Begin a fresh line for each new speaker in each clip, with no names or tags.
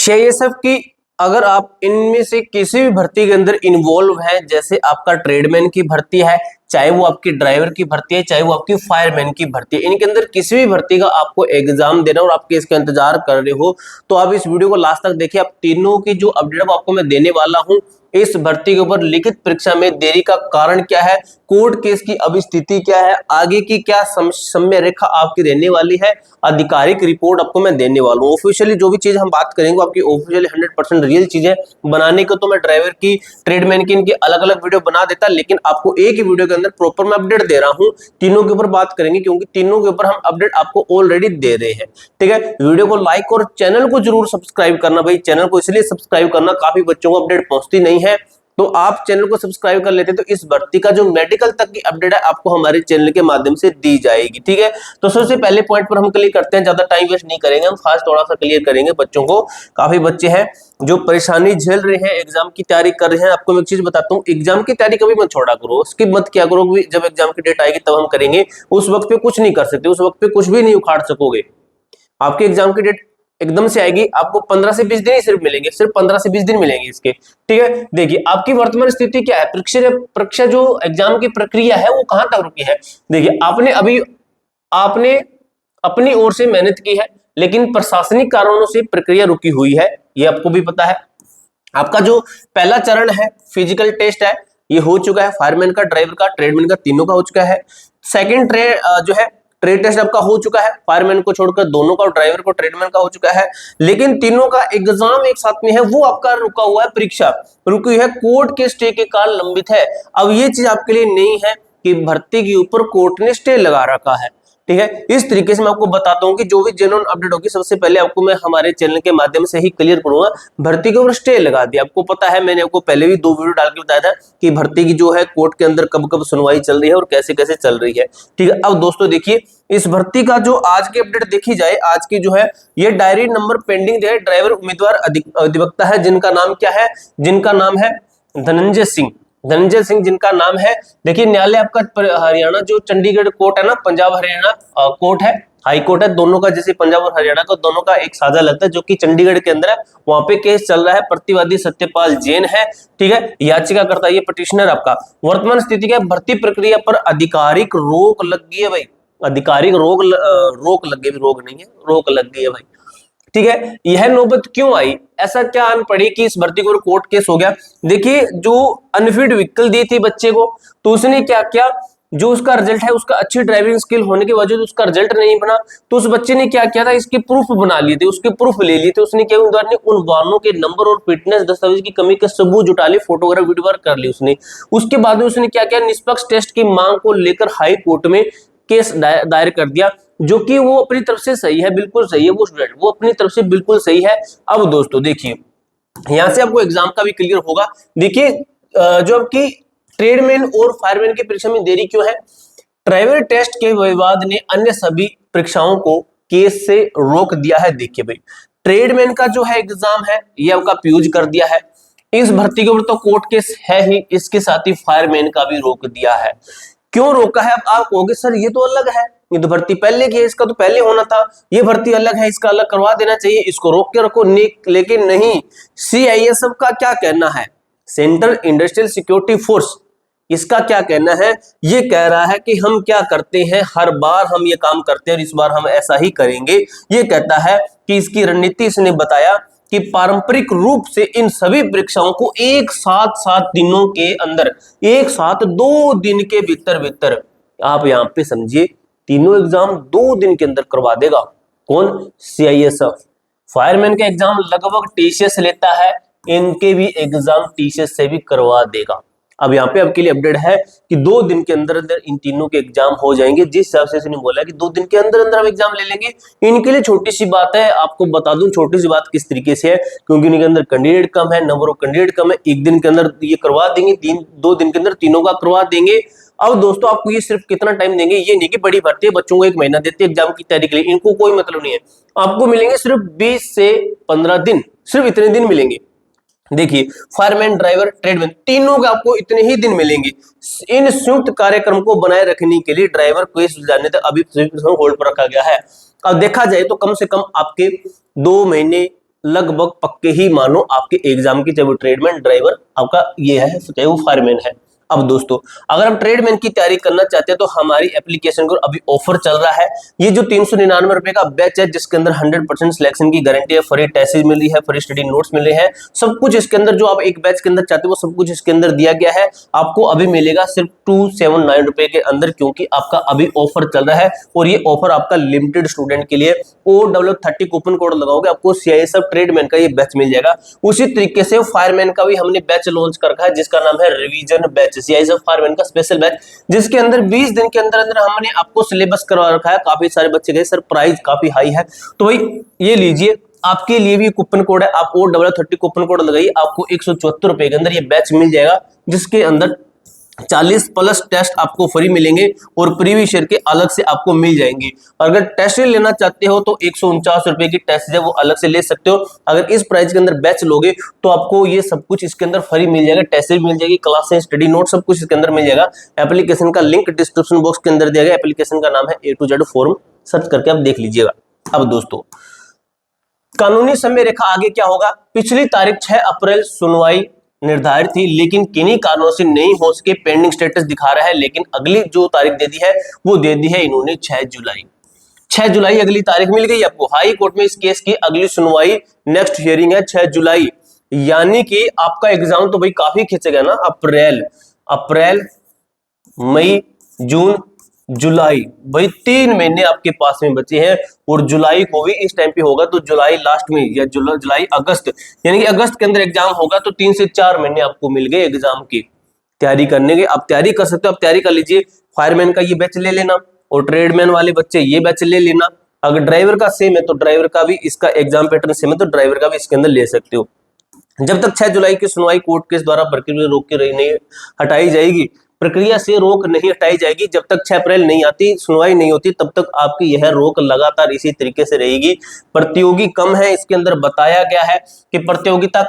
CISF की अगर आप इनमें से किसी भी भर्ती के अंदर इन्वॉल्व हैं, जैसे आपका ट्रेडमैन की भर्ती है, चाहे वो आपकी ड्राइवर की भर्ती है, चाहे वो आपकी फायरमैन की भर्ती है, इनके अंदर किसी भी भर्ती का आपको एग्जाम देना और आपके इसका इंतजार कर रहे हो, तो आप इस वीडियो को लास्ट तक देखिए। आप तीनों की जो अपडेट आपको मैं देने वाला हूं, इस भर्ती के ऊपर लिखित परीक्षा में देरी का कारण क्या है, कोर्ट केस की अभी स्थिति क्या है, आगे की क्या समय रेखा आपकी रहने वाली है, आधिकारिक रिपोर्ट आपको मैं देने वाला हूँ। ऑफिशियली जो भी चीज हम बात करेंगे आपकी ऑफिशियली 100% रियल चीजें बनाने को तो मैं ड्राइवर की, ट्रेडमैन की, इनकी अलग अलग वीडियो बना देता, लेकिन आपको एक ही वीडियो के अंदर प्रॉपर मैं अपडेट दे रहा हूँ। तीनों के ऊपर बात करेंगे क्योंकि तीनों के ऊपर हम अपडेट आपको ऑलरेडी दे रहे हैं। ठीक है, वीडियो को लाइक और चैनल को जरूर सब्सक्राइब करना। भाई चैनल को इसलिए सब्सक्राइब करना, काफी बच्चों को अपडेट पहुंचती नहीं है, तो आप चैनल को सब्सक्राइब कर लेते तो इस भर्ती का जो मेडिकल तक की अपडेट है आपको हमारे चैनल के माध्यम से दी जाएगी। ठीक है, तो सबसे पहले पॉइंट पर हम क्लियर करते हैं, ज्यादा टाइम वेस्ट नहीं करेंगे, हम फास्ट थोड़ा सा क्लियर करेंगे बच्चों को। काफी बच्चे हैं जो परेशानी झेल रहे हैं, एग्जाम की तैयारी कर रहे हैं। आपको मैं एक चीज बताता हूँ, एग्जाम की तैयारी कभी मत छोड़ा करो, स्किप मत किया करो। जब एग्जाम की डेट आएगी तब हम करेंगे, उस वक्त पे कुछ नहीं कर सकते, उस वक्त पे कुछ भी नहीं उखाड़ सकोगे। आपके एग्जाम की डेट एकदम से आएगी, आपको 15 से 20 दिन ही सिर्फ मिलेंगे, सिर्फ 15 से 20 दिन मिलेंगे इसके। ठीक है, देखिए आपकी वर्तमान स्थिति क्या है, परीक्षा जो एग्जाम की प्रक्रिया है वो कहां तक रुकी है। देखिए आपने अपनी ओर से मेहनत की है, लेकिन प्रशासनिक कारणों से प्रक्रिया रुकी हुई है, ये आपको भी पता है। आपका जो पहला चरण है फिजिकल टेस्ट है, ये हो चुका है, फायरमैन का, ड्राइवर का, ट्रेडमैन का, तीनों का हो चुका है। सेकंड जो है ट्रेड टेस्ट आपका हो चुका है, फायरमैन को छोड़कर दोनों का, ड्राइवर को, ट्रेडमैन का हो चुका है, लेकिन तीनों का एग्जाम एक साथ में है, वो आपका रुका हुआ है, परीक्षा रुकी है, कोर्ट के स्टे के कारण लंबित है। अब ये चीज आपके लिए नहीं है कि भर्ती के ऊपर कोर्ट ने स्टे लगा रखा है। ठीक है, इस तरीके से मैं आपको बताता हूं कि जो भी जेन्युइन अपडेट होगी सबसे पहले आपको मैं हमारे चैनल के माध्यम से ही क्लियर करूंगा। भर्ती के ऊपर स्टे लगा दिया, आपको पता है, मैंने आपको पहले भी 2 वीडियो डाल के बताया था कि भर्ती की जो है कोर्ट के अंदर कब कब सुनवाई चल रही है और कैसे कैसे चल रही है। ठीक है, अब दोस्तों देखिए इस भर्ती का जो आज की अपडेट देखी जाए, आज की जो है ये डायरी नंबर पेंडिंग है, ड्राइवर उम्मीदवार अधिवक्ता है, जिनका नाम क्या है, जिनका नाम है धनंजय सिंह, धनंजय सिंह जिनका नाम है। देखिए न्यायालय आपका हरियाणा जो चंडीगढ़ कोर्ट है ना, पंजाब हरियाणा कोर्ट है, हाई कोर्ट है, दोनों का, जैसे पंजाब और हरियाणा का दोनों का एक साझा लगता है, जो कि चंडीगढ़ के अंदर है, वहां पे केस चल रहा है। प्रतिवादी सत्यपाल जैन है। ठीक है, याचिकाकर्ता ये पिटिशनर आपका। वर्तमान स्थिति क्या, भर्ती प्रक्रिया पर आधिकारिक रोक लग गई है भाई, आधिकारिक रोक लग गई, रोक नहीं है, रोक लग गई है भाई। ठीक है, यह नौबत क्यों आई, ऐसा क्या आन पड़ी कि इस भर्ती को कोर्ट केस हो गया। देखिए जो अनफिट व्हीकल दी थी बच्चे को, तो उसने क्या किया, जो उसका रिजल्ट है, उसका अच्छी ड्राइविंग स्किल होने के वजह से उसका रिजल्ट नहीं बना, तो उस बच्चे ने क्या किया था, इसके प्रूफ बना लिए थे, उसके प्रूफ ले लिए थे। उसने क्या, उन वाहनों के नंबर और फिटनेस दस्तावेज की कमी का सबूत जुटा ली, फोटोग्राफ वीडियो कर ली उसने। उसके बाद में उसने क्या किया, निष्पक्ष टेस्ट की मांग को लेकर हाई कोर्ट में केस दायर कर दिया, जो कि वो अपनी तरफ से सही है, बिल्कुल सही है, वो स्टूडेंट वो अपनी तरफ से बिल्कुल सही है। अब दोस्तों देखिए यहां से आपको एग्जाम का भी क्लियर होगा। देखिए जो आपकी ट्रेडमैन और फायरमैन की परीक्षा में देरी क्यों है, ड्राइवर टेस्ट के विवाद ने अन्य सभी परीक्षाओं को केस से रोक दिया है। देखिए भाई ट्रेडमैन का जो है एग्जाम है ये आपका फ्यूज कर दिया है, इस भर्ती के ऊपर तो कोर्ट केस है ही, इसके साथ ही फायरमैन का भी रोक दिया है। क्यों रोका है, अब आप कहोगे सर ये तो अलग है, ये तो भर्ती पहले की है, इसका तो पहले होना था, ये भर्ती अलग है, इसका अलग करवा देना चाहिए, इसको रोक के रखो। लेकिन नहीं, सीआईएसएफ का क्या कहना है, सेंट्रल इंडस्ट्रियल सिक्योरिटी फोर्स, इसका क्या कहना है, ये कह रहा है कि हम क्या करते हैं, हर बार हम ये काम करते हैं और इस बार हम ऐसा ही करेंगे। ये कहता है कि इसकी रणनीति, इसने बताया कि पारंपरिक रूप से इन सभी परीक्षाओं को एक साथ 7 दिनों के अंदर, एक साथ 2 दिन के भीतर, आप यहां पे समझिए, तीनों एग्जाम 2 दिन के अंदर करवा देगा। कौन, सीआईएसएफ। फायरमैन का एग्जाम लगभग टीसीएस लेता है, इनके भी एग्जाम टीसीएस से भी करवा देगा। अब यहाँ पे आपके लिए अपडेट है कि 2 दिन के अंदर अंदर इन तीनों के एग्जाम हो जाएंगे, जिस हिसाब से इसने बोला कि 2 दिन के अंदर अंदर हम एग्जाम ले लेंगे। इनके लिए छोटी सी बात है, आपको बता दूं छोटी सी बात किस तरीके से है, क्योंकि इनके अंदर कैंडिडेट कम है, नंबर ऑफ कैंडिडेट कम है, 1 दिन के अंदर ये करवा देंगे, 2 दिन के अंदर तीनों का करवा देंगे। अब दोस्तों आपको ये सिर्फ कितना टाइम देंगे, ये नहीं कि बड़ी भर्ती है बच्चों को 1 महीना देते एग्जाम की तैयारी के लिए, इनको कोई मतलब नहीं है। आपको मिलेंगे सिर्फ 20 से 15 दिन, सिर्फ इतने दिन मिलेंगे। देखिए फायरमैन, ड्राइवर, ट्रेडमैन, तीनों का आपको इतने ही दिन मिलेंगे। इन संयुक्त कार्यक्रम को बनाए रखने के लिए ड्राइवर को इस जाने तक अभी होल्ड पर रखा गया है। अब देखा जाए तो कम से कम आपके 2 महीने लगभग पक्के ही मानो आपके एग्जाम की, चाहे वो ट्रेडमैन, ड्राइवर आपका ये है, चाहे वो फायरमैन है। अब दोस्तों अगर आप ट्रेडमैन की तैयारी करना चाहते हैं तो हमारी एप्लीकेशन को अभी ऑफर चल रहा है। ये जो 399 रुपए का बैच है जिसके अंदर 100% सिलेक्शन की गारंटी है, फ्री टेस्ट मिल रही है, फ्री स्टडी नोट्स मिल रहे हैं, सब कुछ इसके अंदर जो आप एक बैच के अंदर चाहते हो वो सब कुछ इसके अंदर दिया गया है। आपको अभी मिलेगा सिर्फ 279 रुपए के अंदर, क्योंकि आपका अभी ऑफर चल रहा है और ये ऑफर आपका लिमिटेड स्टूडेंट के लिए। OW30 कूपन कोड लगाओगे आपको CISF ट्रेडमैन का ये बैच मिल जाएगा। उसी तरीके से फायरमैन का भी हमने बैच लॉन्च कर रखा है जिसका नाम है रिवीजन बैच, CISF फायरमैन का स्पेशल बैच, जिसके अंदर 20 दिन के अंदर अंदर हमने आपको सिलेबस करवा रखा है। काफी सारे बच्चे गए सर, प्राइस काफी हाई है, तो भाई ये लीजिए, आपके लिए भी कूपन कोड है, आप OW30 कूपन कोड लगाइए, आपको 174 रुपए के अंदर ये बैच मिल जाएगा, जिसके अंदर 40 प्लस टेस्ट आपको फ्री मिलेंगे और प्रीवियस ईयर के अलग से आपको मिल जाएंगे। अगर टेस्ट लेना चाहते हो तो 149 रुपए की टेस्ट है वो अलग से ले सकते हो। अगर इस प्राइस के अंदर बैच लोगे तो आपको ये सब कुछ इसके अंदर फ्री मिल जाएगा, टेस्ट भी मिल जाएगी, क्लासेस, स्टडी नोट, सब कुछ इसके अंदर मिल जाएगा। एप्लीकेशन का लिंक डिस्क्रिप्शन बॉक्स के अंदर दिया गया, एप्लीकेशन का नाम है A to Z form, search करके आप देख लीजिएगा। अब दोस्तों कानूनी समय रेखा आगे क्या होगा, पिछली तारीख 6 अप्रैल सुनवाई निर्धारित थी, लेकिन किन्हीं कारणों से नहीं हो सके, पेंडिंग स्टेटस दिखा रहा है, लेकिन अगली जो तारीख दे दी है वो दे दी है इन्होंने 6 जुलाई। 6 जुलाई अगली तारीख मिल गई आपको। हाई कोर्ट में इस केस की अगली सुनवाई, नेक्स्ट हियरिंग है 6 जुलाई, यानी कि आपका एग्जाम तो भाई काफी खिंचेगा ना। अप्रैल, मई, जून, जुलाई, भाई 3 महीने आपके पास में बचे हैं और जुलाई को भी इस टाइम पे होगा, तो जुलाई लास्ट में या जुलाई अगस्त, यानी कि अगस्त के अंदर एग्जाम होगा, तो 3 से 4 महीने आपको मिल गए एग्जाम की तैयारी करने के। आप तैयारी कर सकते हो, आप तैयारी कर लीजिए। फायरमैन का ये बैच ले लेना और ट्रेडमैन वाले बच्चे ये बैच ले लेना। अगर ड्राइवर का सेम है तो ड्राइवर का भी इसका एग्जाम पैटर्न सेम है तो ड्राइवर का भी इसके अंदर ले सकते हो। जब तक 6 जुलाई की सुनवाई कोर्ट के द्वारा प्रक्रिया रोक के नहीं हटाई जाएगी, प्रक्रिया से रोक नहीं हटाई जाएगी, जब तक 6 अप्रैल नहीं आती, सुनवाई नहीं होती, तब तक आपकी यह रोक लगातार इसी तरीके से रहेगी। प्रतियोगी कम है, इसके अंदर बताया गया है कि प्रतियोगिता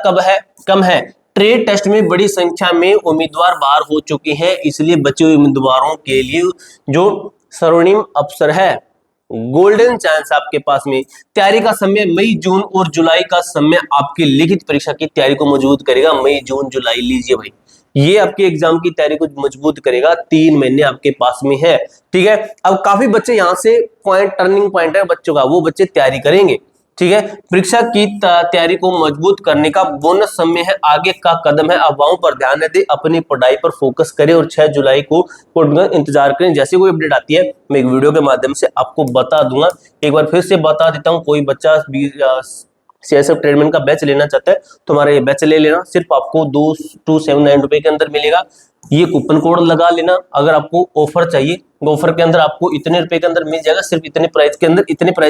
कम है। ट्रेड टेस्ट में बड़ी संख्या में उम्मीदवार बाहर हो चुके हैं, इसलिए बचे हुए उम्मीदवारों के लिए जो स्वर्णिम अवसर है, गोल्डन चांस आपके पास में। तैयारी का समय मई, जून और जुलाई का समय आपकी लिखित परीक्षा की तैयारी को मजबूत करेगा। मई, जून, जुलाई लीजिए भाई, ये आपके एग्जाम की तैयारी को मजबूत करेगा। 3 महीने आपके पास में है, ठीक है। अब काफी बच्चे यहाँ से टर्निंग पॉइंट है बच्चों का, वो बच्चे तैयारी करेंगे, ठीक है। परीक्षा की तैयारी को मजबूत करने का बोनस समय है, आगे का कदम है, अफवाहों पर ध्यान न दें, अपनी पढ़ाई पर फोकस करें और 6 जुलाई को कोर्ट में इंतजार करें। जैसे कोई अपडेट आती है मैं एक वीडियो के माध्यम से आपको बता दूंगा। एक बार फिर से बता देता हूँ, कोई बच्चा CISF ट्रेडमैन का बैच लेना चाहता है तो हमारा ये बैच ले लेना, सिर्फ आपको 279 रुपए के अंदर मिलेगा। ये कूपन कोड लगा लेना। अगर आपको ऑफर चाहिए, ऑफर के अंदर आपको इतने रुपए के अंदर मिल जाएगा, सिर्फ इतने प्राइस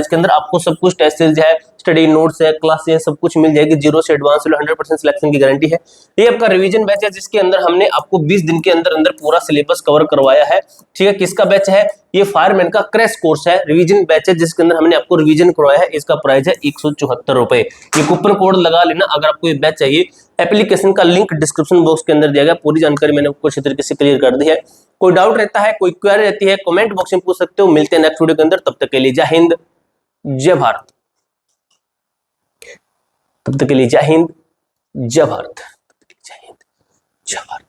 के अंदर आपको सब कुछ, टेस्ट सीरीज है, स्टडी नोट्स है, क्लासेस है, सब कुछ मिल जाएगी। 0 से एडवांस 100% सिलेक्शन की गारंटी है। ये आपका रिवीजन बैच है जिसके अंदर हमने आपको 20 दिन के अंदर अंदर पूरा सिलेबस कवर करवाया है, ठीक है। किसका बैच है, ये फायरमैन का क्रैश कोर्स है, रिवीजन बैच है जिसके अंदर हमने आपको रिवीजन करवाया है। इसका प्राइस है 174 रुपए। ये कूपन कोड लगा लेना अगर आपको ये बैच चाहिए। एप्लीकेशन का लिंक डिस्क्रिप्शन बॉक्स के अंदर दिया गया। पूरी जानकारी मैंने आपको अच्छी तरीके से क्लियर कर दी है। कोई डाउट रहता है, कोई क्वेरी रहती है, कमेंट बॉक्स में पूछ सकते हो। मिलते हैं नेक्स्ट वीडियो के अंदर, तब तक के लिए जय हिंद जय भारत। तब तक के लिए जय हिंद जय भारत। जय हिंद जय भारत।